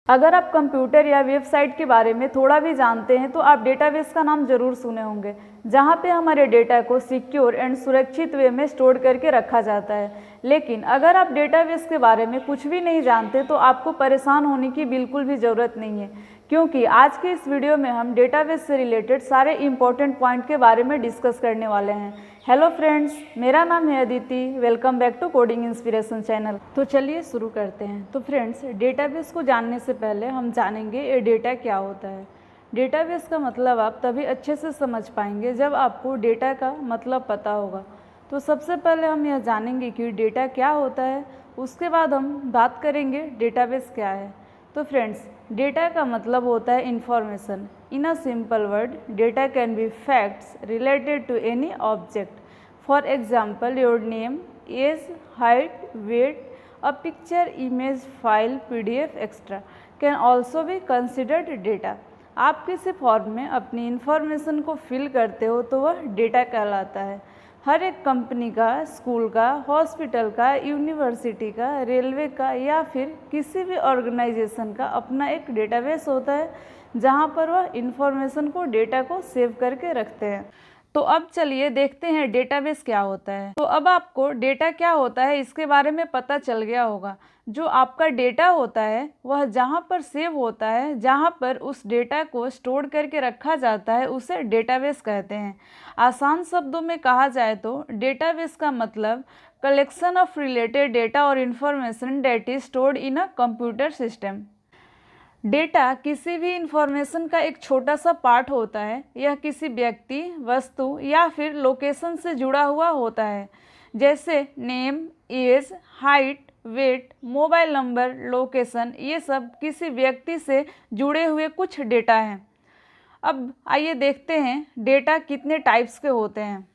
अगर आप कंप्यूटर या वेबसाइट के बारे में थोड़ा भी जानते हैं तो आप डेटाबेस का नाम जरूर सुने होंगे, जहां पे हमारे डेटा को सिक्योर एंड सुरक्षित वे में स्टोर करके रखा जाता है। लेकिन अगर आप डेटाबेस के बारे में कुछ भी नहीं जानते तो आपको परेशान होने की बिल्कुल भी ज़रूरत नहीं है, क्योंकि आज के इस वीडियो में हम डेटाबेस से रिलेटेड सारे इंपॉर्टेंट पॉइंट के बारे में डिस्कस करने वाले हैं। हेलो फ्रेंड्स, मेरा नाम है Aditi. Welcome back to coding inspiration channel. तो चलिए शुरू करते हैं। तो फ्रेंड्स, डेटाबेस को जानने से पहले हम जानेंगे ये डेटा क्या होता है। डेटाबेस का मतलब आप तभी अच्छे से समझ पाएंगे जब आपको डेटा का मतलब पता होगा। तो सबसे पहले हम यह जानेंगे कि डेटा क्या होता है, उसके बाद हम बात करेंगे डेटाबेस क्या है। तो फ्रेंड्स, डेटा का मतलब होता है information. In a simple word, data can be facts related to any object. For example, your name, age, height, weight, a picture, image, file, PDF extra can also be considered data. आप किसी form में अपनी information को fill करते हो तो वह data कहलाता है। हर एक कंपनी का, स्कूल का, हॉस्पिटल का, यूनिवर्सिटी का, रेलवे का या फिर किसी भी ऑर्गेनाइजेशन का अपना एक डेटाबेस होता है, जहां पर वह इंफॉर्मेशन को, डेटा को सेव करके रखते हैं। तो अब चलिए देखते हैं डेटाबेस क्या होता है। तो अब आपको डेटा क्या होता है इसके बारे में पता चल गया होगा। जो आपका डेटा होता है वह जहाँ पर सेव होता है, जहाँ पर उस डेटा को स्टोर करके रखा जाता है, उसे डेटाबेस कहते हैं। आसान शब्दों में कहा जाए तो डेटाबेस का मतलब कलेक्शन ऑफ रिलेटेड डेटा और information that is stored in a computer system. Data किसी भी इंफॉर्मेशन का एक छोटा सा पार्ट होता है। यह किसी व्यक्ति, वस्तु या फिर लोकेशन से जुड़ा हुआ होता है, जैसे name, age, height, weight, mobile number, location. ये सब किसी व्यक्ति से जुड़े हुए कुछ डेटा हैं। अब आइए देखते हैं डेटा कितने टाइप्स के होते हैं।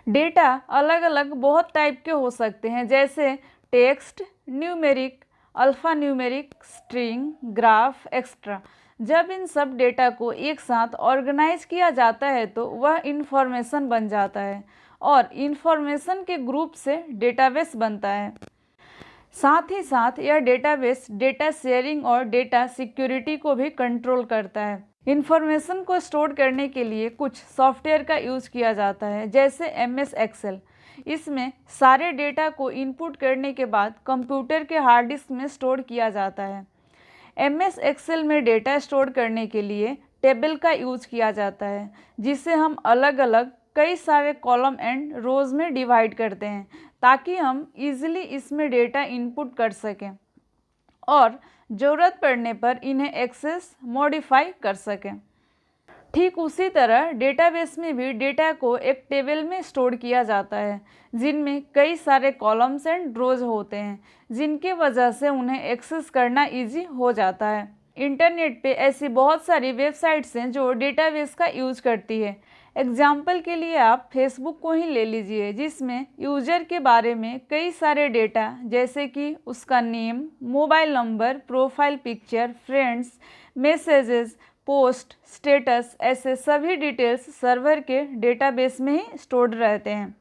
डेटा अलग अलग बहुत टाइप के हो सकते हैं, जैसे text, numeric, alpha numeric, string, graph extra. जब इन सब डेटा को एक साथ ऑर्गेनाइज किया जाता है तो वह इंफॉर्मेशन बन जाता है, और इंफॉर्मेशन के ग्रुप से डेटाबेस बनता है। साथ ही साथ यह डेटाबेस डेटा शेयरिंग और डेटा सिक्योरिटी को भी कंट्रोल करता है। इंफॉर्मेशन को स्टोर करने के लिए कुछ सॉफ्टवेयर का यूज़ किया जाता है, जैसे MS एक्सेल। इसमें सारे डेटा को इनपुट करने के बाद कंप्यूटर के हार्ड डिस्क में स्टोर किया जाता है। MS एक्सेल में डेटा स्टोर करने के लिए टेबल का यूज़ किया जाता है, जिसे हम अलग अलग कई सारे कॉलम एंड रोज में डिवाइड करते हैं, ताकि हम इजीली इसमें डेटा इनपुट कर सकें और ज़रूरत पड़ने पर इन्हें एक्सेस, मॉडिफाई कर सकें। ठीक उसी तरह डेटाबेस में भी डेटा को एक टेबल में स्टोर किया जाता है, जिनमें कई सारे कॉलम्स एंड रोज होते हैं, जिनके वजह से उन्हें एक्सेस करना इजी हो जाता है। इंटरनेट पे ऐसी बहुत सारी वेबसाइट्स हैं जो डेटाबेस का यूज करती है। एग्जाम्पल के लिए आप फेसबुक को ही ले लीजिए, जिसमें यूजर के बारे में कई सारे डेटा, जैसे कि उसका name, mobile number, profile picture, friends, messages, post, status, ऐसे सभी डिटेल्स सर्वर के डेटाबेस में ही स्टोर्ड रहते हैं।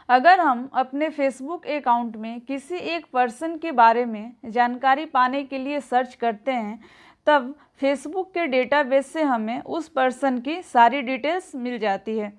अगर हम अपने फेसबुक अकाउंट में किसी एक पर्सन के बारे में जानकारी पाने के लिए सर्च करते हैं, तब फेसबुक के डेटाबेस से हमें उस पर्सन की सारी डिटेल्स मिल जाती है।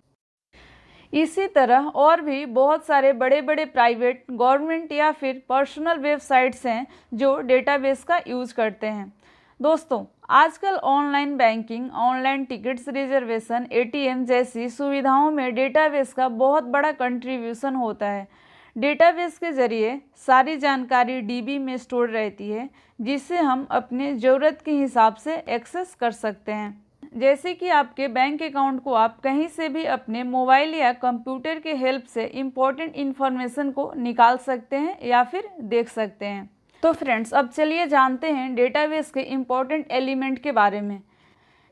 इसी तरह और भी बहुत सारे बड़े बड़े प्राइवेट, गवर्नमेंट या फिर पर्सनल वेबसाइट्स हैं जो डेटाबेस का यूज़ करते हैं। दोस्तों, आजकल online banking, online tickets reservation, ATM जैसी सुविधाओं में डेटाबेस का बहुत बड़ा कंट्रीब्यूशन होता है। डेटाबेस के जरिए सारी जानकारी DB में स्टोर रहती है, जिसे हम अपने ज़रूरत के हिसाब से एक्सेस कर सकते हैं। जैसे कि आपके बैंक अकाउंट को आप कहीं से भी अपने मोबाइल या कंप्यूटर के हेल्प से इम्पोर्टेंट इन्फॉर्मेशन को निकाल सकते हैं या फिर देख सकते हैं। तो फ्रेंड्स, अब चलिए जानते हैं डेटाबेस के इम्पोर्टेंट एलिमेंट के बारे में।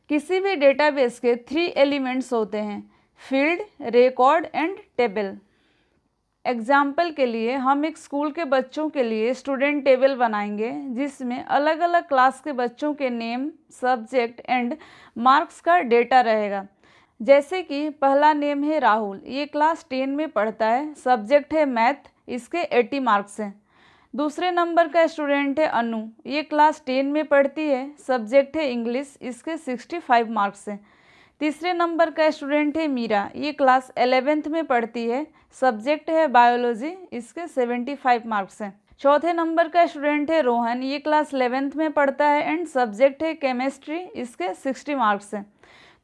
किसी भी डेटाबेस के 3 एलिमेंट्स होते हैं: field, record and table. Example के लिए हम एक स्कूल के बच्चों के लिए स्टूडेंट टेबल बनाएंगे, जिसमें अलग अलग क्लास के बच्चों के नेम, सब्जेक्ट एंड मार्क्स का डेटा रहेगा। जैसे कि पहला नेम है राहुल, ये क्लास 10 में पढ़ता है, सब्जेक्ट है मैथ, इसके 80 मार्क्स हैं। दूसरे नंबर का स्टूडेंट है अनु, ये क्लास 10 में पढ़ती है, सब्जेक्ट है इंग्लिश, इसके 65 मार्क्स हैं। तीसरे नंबर का स्टूडेंट है मीरा, ये क्लास 11th में पढ़ती है, सब्जेक्ट है बायोलॉजी, इसके 75 मार्क्स हैं। चौथे नंबर का स्टूडेंट है रोहन, ये क्लास 11th में पढ़ता है एंड सब्जेक्ट है केमिस्ट्री, इसके 60 मार्क्स हैं।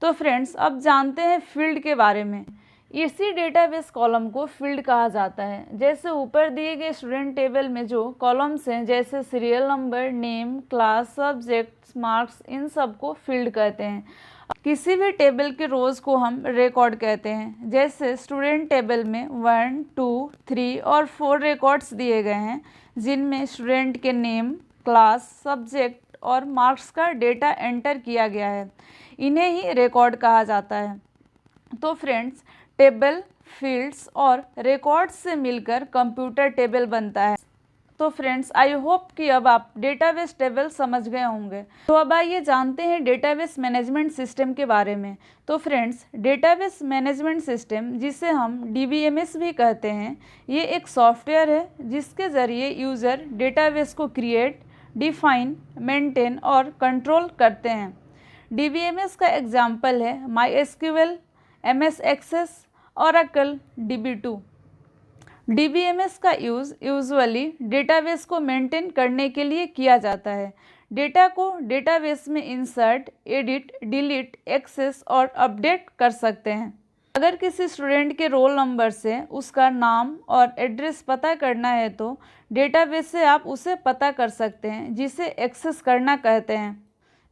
तो फ्रेंड्स, अब जानते हैं फील्ड के बारे में। इसी डेटाबेस कॉलम को फील्ड कहा जाता है। जैसे ऊपर दिए गए स्टूडेंट टेबल में जो कॉलम्स हैं, जैसे serial number, name, class, subjects, marks, इन सब को फील्ड कहते हैं। किसी भी टेबल के रोज़ को हम रिकॉर्ड कहते हैं। जैसे स्टूडेंट टेबल में 1, 2, 3 और 4 रिकॉर्ड्स दिए गए हैं, जिनमें स्टूडेंट के नेम, क्लास, सब्जेक्ट और मार्क्स का डेटा एंटर किया गया है। इन्हें ही रिकॉर्ड कहा जाता है। तो फ्रेंड्स, टेबल, फील्ड्स और रिकॉर्ड्स से मिलकर कंप्यूटर टेबल बनता है। तो फ्रेंड्स, आई होप कि अब आप डेटाबेस टेबल समझ गए होंगे। तो अब आइए जानते हैं डेटाबेस मैनेजमेंट सिस्टम के बारे में। तो फ्रेंड्स, डेटाबेस मैनेजमेंट सिस्टम, जिसे हम DBMS भी कहते हैं, ये एक सॉफ्टवेयर है जिसके ज़रिए यूज़र डेटाबेस को क्रिएट, डिफाइन, मेंटेन और कंट्रोल करते हैं। DBMS का एग्जाम्पल है MySQL, MS Access, Oracle, DB2। DBMS का यूजुअली डेटाबेस को मेंटेन करने के लिए किया जाता है। डेटा को डेटाबेस में इंसर्ट, एडिट, डिलीट, एक्सेस और अपडेट कर सकते हैं। अगर किसी स्टूडेंट के रोल नंबर से उसका नाम और एड्रेस पता करना है तो डेटाबेस से आप उसे पता कर सकते हैं, जिसे एक्सेस करना कहते हैं।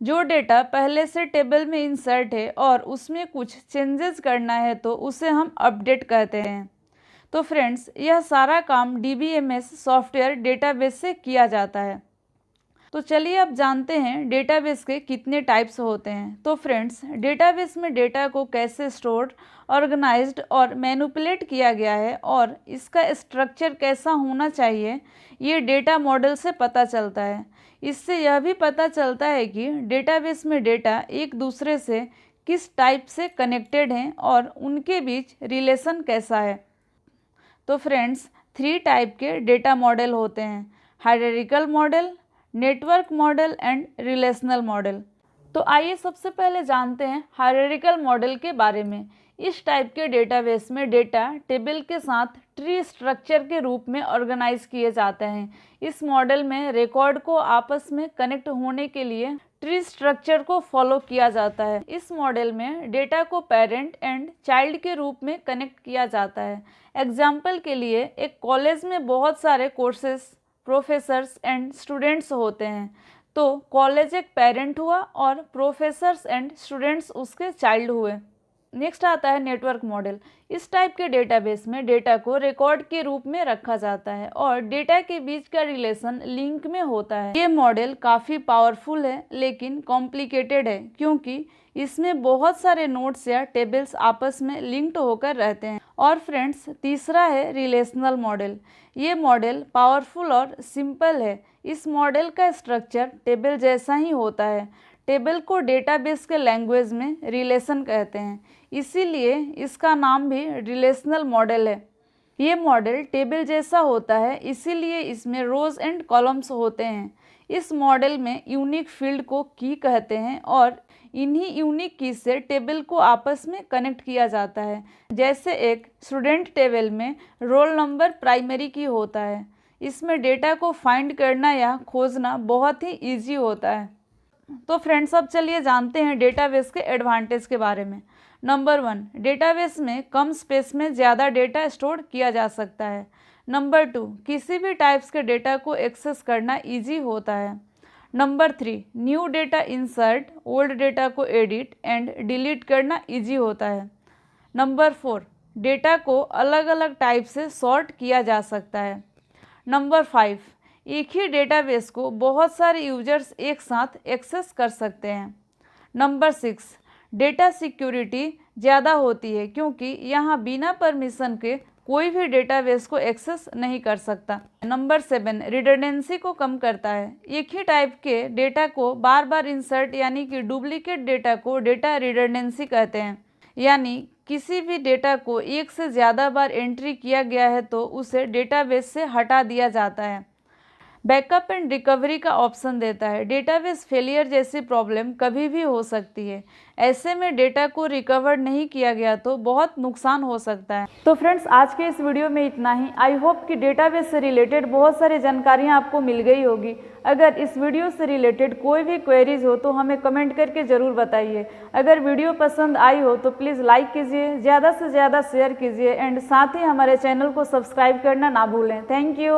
जो डेटा पहले से टेबल में इंसर्ट है और उसमें कुछ चेंजेस करना है तो उसे हम अपडेट कहते हैं। तो फ्रेंड्स, यह सारा काम DBMS सॉफ्टवेयर डेटाबेस से किया जाता है। तो चलिए अब जानते हैं डेटाबेस के कितने टाइप्स होते हैं। तो फ्रेंड्स, डेटाबेस में डेटा को कैसे स्टोर, ऑर्गेनाइज्ड और मैनिपुलेट किया गया है और इसका स्ट्रक्चर कैसा होना चाहिए, ये डेटा मॉडल से पता चलता है। इससे यह भी पता चलता है कि डेटाबेस में डेटा एक दूसरे से किस टाइप से कनेक्टेड हैं और उनके बीच रिलेशन कैसा है। तो फ्रेंड्स, 3 टाइप के डेटा मॉडल होते हैं: hierarchical model, network model and relational model. तो आइए सबसे पहले जानते हैं हायरार्किकल मॉडल के बारे में। इस टाइप के डेटाबेस में डेटा टेबल के साथ ट्री स्ट्रक्चर के रूप में ऑर्गेनाइज किए जाते हैं। इस मॉडल में रिकॉर्ड को आपस में कनेक्ट होने के लिए ट्री स्ट्रक्चर को फॉलो किया जाता है। इस मॉडल में डेटा को पेरेंट एंड चाइल्ड के रूप में कनेक्ट किया जाता है। एग्जाम्पल के लिए, एक कॉलेज में बहुत सारे कोर्सेस, प्रोफेसर्स एंड स्टूडेंट्स होते हैं, तो कॉलेज एक पेरेंट हुआ और प्रोफेसर्स एंड स्टूडेंट्स उसके चाइल्ड हुए। नेक्स्ट आता है नेटवर्क मॉडल। इस टाइप के डेटाबेस में डेटा को रिकॉर्ड के रूप में रखा जाता है और डेटा के बीच का रिलेशन लिंक में होता है। ये मॉडल काफ़ी पावरफुल है लेकिन कॉम्प्लिकेटेड है, क्योंकि इसमें बहुत सारे नोड्स या टेबल्स आपस में लिंक्ड होकर रहते हैं। और फ्रेंड्स, तीसरा है रिलेशनल मॉडल। ये मॉडल पावरफुल और सिंपल है। इस मॉडल का स्ट्रक्चर टेबल जैसा ही होता है। टेबल को डेटाबेस के लैंग्वेज में रिलेशन कहते हैं, इसीलिए इसका नाम भी रिलेशनल मॉडल है। ये मॉडल टेबल जैसा होता है, इसीलिए इसमें रोज एंड कॉलम्स होते हैं। इस मॉडल में यूनिक फील्ड को की कहते हैं और इन्हीं यूनिक की से टेबल को आपस में कनेक्ट किया जाता है। जैसे एक स्टूडेंट टेबल में रोल नंबर प्राइमरी की होता है। इसमें डेटा को फाइंड करना या खोजना बहुत ही ईजी होता है। तो फ्रेंड्स, अब चलिए जानते हैं डेटाबेस के एडवांटेज के बारे में। नंबर 1, डेटाबेस में कम स्पेस में ज़्यादा डेटा स्टोर किया जा सकता है। नंबर 2, किसी भी टाइप्स के डेटा को एक्सेस करना इजी होता है। Number 3, new data insert, old data को एडिट एंड डिलीट करना इजी होता है। नंबर 4, डेटा को अलग अलग टाइप से सॉर्ट किया जा सकता है। नंबर 5, एक ही डेटाबेस को बहुत सारे यूजर्स एक साथ एक्सेस कर सकते हैं। नंबर 6, डेटा सिक्योरिटी ज़्यादा होती है, क्योंकि यहाँ बिना परमिशन के कोई भी डेटाबेस को एक्सेस नहीं कर सकता। नंबर 7, रिडंडेंसी को कम करता है। एक ही टाइप के डेटा को बार बार इंसर्ट यानी कि डुप्लीकेट डेटा को डेटा रिडंडेंसी कहते हैं। यानी किसी भी डेटा को एक से ज़्यादा बार एंट्री किया गया है तो उसे डेटाबेस से हटा दिया जाता है। बैकअप एंड रिकवरी का ऑप्शन देता है। डेटाबेस फेलियर जैसी प्रॉब्लम कभी भी हो सकती है। ऐसे में डेटा को रिकवर नहीं किया गया तो बहुत नुकसान हो सकता है। तो फ्रेंड्स, आज के इस वीडियो में इतना ही। आई होप कि डेटाबेस से रिलेटेड बहुत सारी जानकारियाँ आपको मिल गई होगी। अगर इस वीडियो से रिलेटेड कोई भी क्वेरीज हो तो हमें कमेंट करके ज़रूर बताइए। अगर वीडियो पसंद आई हो तो प्लीज़ लाइक कीजिए, ज़्यादा से ज़्यादा शेयर कीजिए एंड साथ ही हमारे चैनल को सब्सक्राइब करना ना भूलें। Thank you.